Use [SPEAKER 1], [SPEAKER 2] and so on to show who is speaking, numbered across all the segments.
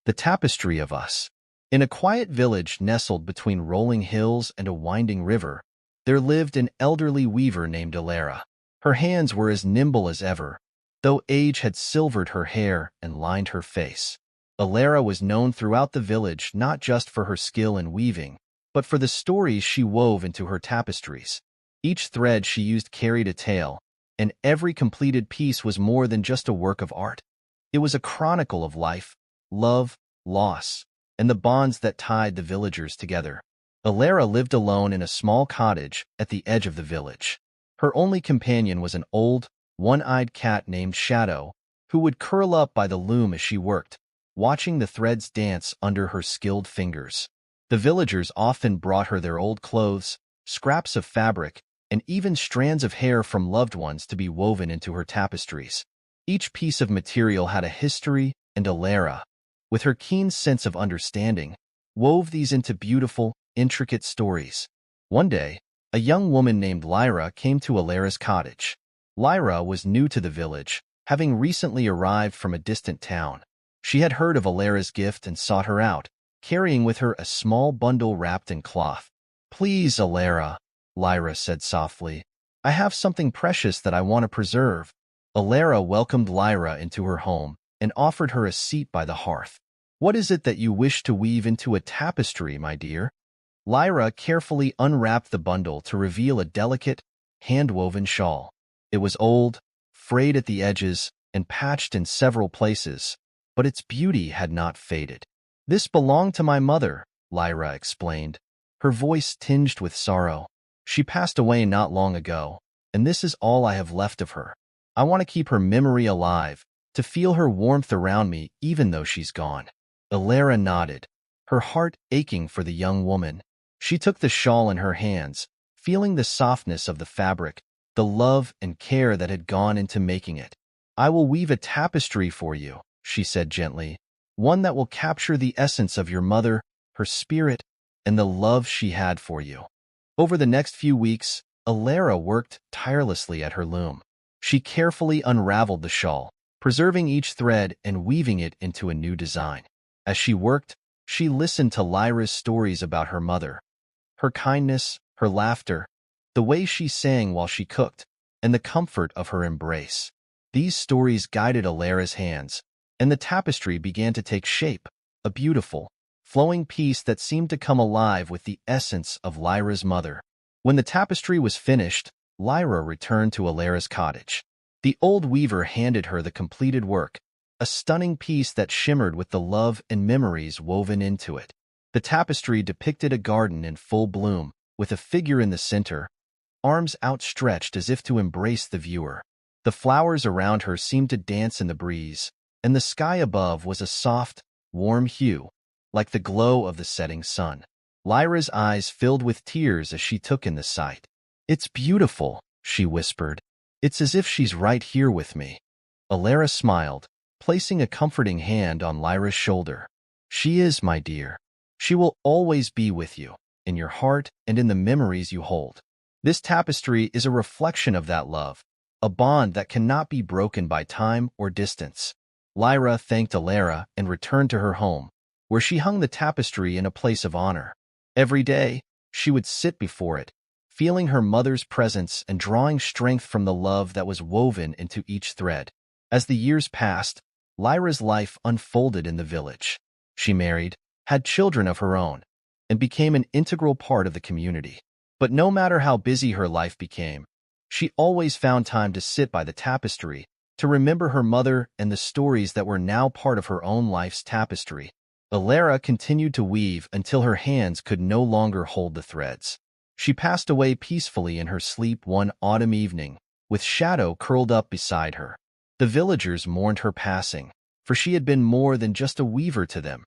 [SPEAKER 1] The Tapestry of Us. In a quiet village nestled between rolling hills and a winding river, there lived an elderly weaver named Alara. Her hands were as nimble as ever, though age had silvered her hair and lined her face. Alara was known throughout the village not just for her skill in weaving, but for the stories she wove into her tapestries. Each thread she used carried a tale, and every completed piece was more than just a work of art. It was a chronicle of life, love, loss, and the bonds that tied the villagers together. Alara lived alone in a small cottage at the edge of the village. Her only companion was an old, one-eyed cat named Shadow, who would curl up by the loom as she worked, watching the threads dance under her skilled fingers. The villagers often brought her their old clothes, scraps of fabric, and even strands of hair from loved ones to be woven into her tapestries. Each piece of material had a history, and Alara, with her keen sense of understanding, wove these into beautiful, intricate stories. One day, a young woman named Lyra came to Alara's cottage. Lyra was new to the village, having recently arrived from a distant town. She had heard of Alara's gift and sought her out, carrying with her a small bundle wrapped in cloth. "Please, Alara," Lyra said softly, "I have something precious that I want to preserve." Alara welcomed Lyra into her home and offered her a seat by the hearth. "What is it that you wish to weave into a tapestry, my dear?" Lyra carefully unwrapped the bundle to reveal a delicate, hand-woven shawl. It was old, frayed at the edges, and patched in several places, but its beauty had not faded. "This belonged to my mother," Lyra explained, her voice tinged with sorrow. "She passed away not long ago, and this is all I have left of her. I want to keep her memory alive, to feel her warmth around me even though she's gone." Alara nodded, her heart aching for the young woman. She took the shawl in her hands, feeling the softness of the fabric, the love and care that had gone into making it. "I will weave a tapestry for you," she said gently, "one that will capture the essence of your mother, her spirit, and the love she had for you." Over the next few weeks, Alara worked tirelessly at her loom. She carefully unraveled the shawl, preserving each thread and weaving it into a new design. As she worked, she listened to Lyra's stories about her mother, her kindness, her laughter, the way she sang while she cooked, and the comfort of her embrace. These stories guided Alara's hands, and the tapestry began to take shape, a beautiful, flowing piece that seemed to come alive with the essence of Lyra's mother. When the tapestry was finished, Lyra returned to Alara's cottage. The old weaver handed her the completed work, a stunning piece that shimmered with the love and memories woven into it. The tapestry depicted a garden in full bloom, with a figure in the center, arms outstretched as if to embrace the viewer. The flowers around her seemed to dance in the breeze, and the sky above was a soft, warm hue, like the glow of the setting sun. Lyra's eyes filled with tears as she took in the sight. "It's beautiful," she whispered. "It's as if she's right here with me." Alara smiled, placing a comforting hand on Lyra's shoulder. "She is, my dear. She will always be with you, in your heart and in the memories you hold." This tapestry is a reflection of that love, a bond that cannot be broken by time or distance. Lyra thanked Alara and returned to her home, where she hung the tapestry in a place of honor. Every day, she would sit before it, feeling her mother's presence and drawing strength from the love that was woven into each thread. As the years passed, Lyra's life unfolded in the village. She married, had children of her own, and became an integral part of the community. But no matter how busy her life became, she always found time to sit by the tapestry, to remember her mother and the stories that were now part of her own life's tapestry. Alara continued to weave until her hands could no longer hold the threads. She passed away peacefully in her sleep one autumn evening, with Shadow curled up beside her. The villagers mourned her passing, for she had been more than just a weaver to them.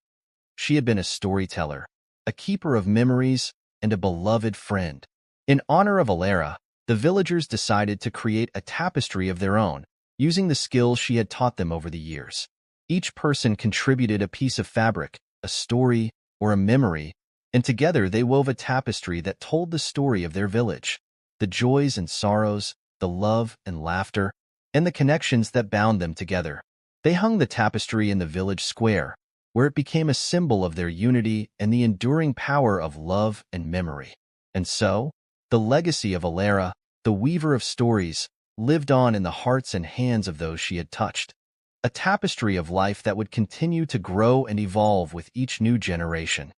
[SPEAKER 1] She had been a storyteller, a keeper of memories, and a beloved friend. In honor of Alara, the villagers decided to create a tapestry of their own, using the skills she had taught them over the years. Each person contributed a piece of fabric, a story, or a memory, and together they wove a tapestry that told the story of their village, the joys and sorrows, the love and laughter, and the connections that bound them together. They hung the tapestry in the village square, where it became a symbol of their unity and the enduring power of love and memory. And so, the legacy of Alara, the weaver of stories, lived on in the hearts and hands of those she had touched, a tapestry of life that would continue to grow and evolve with each new generation.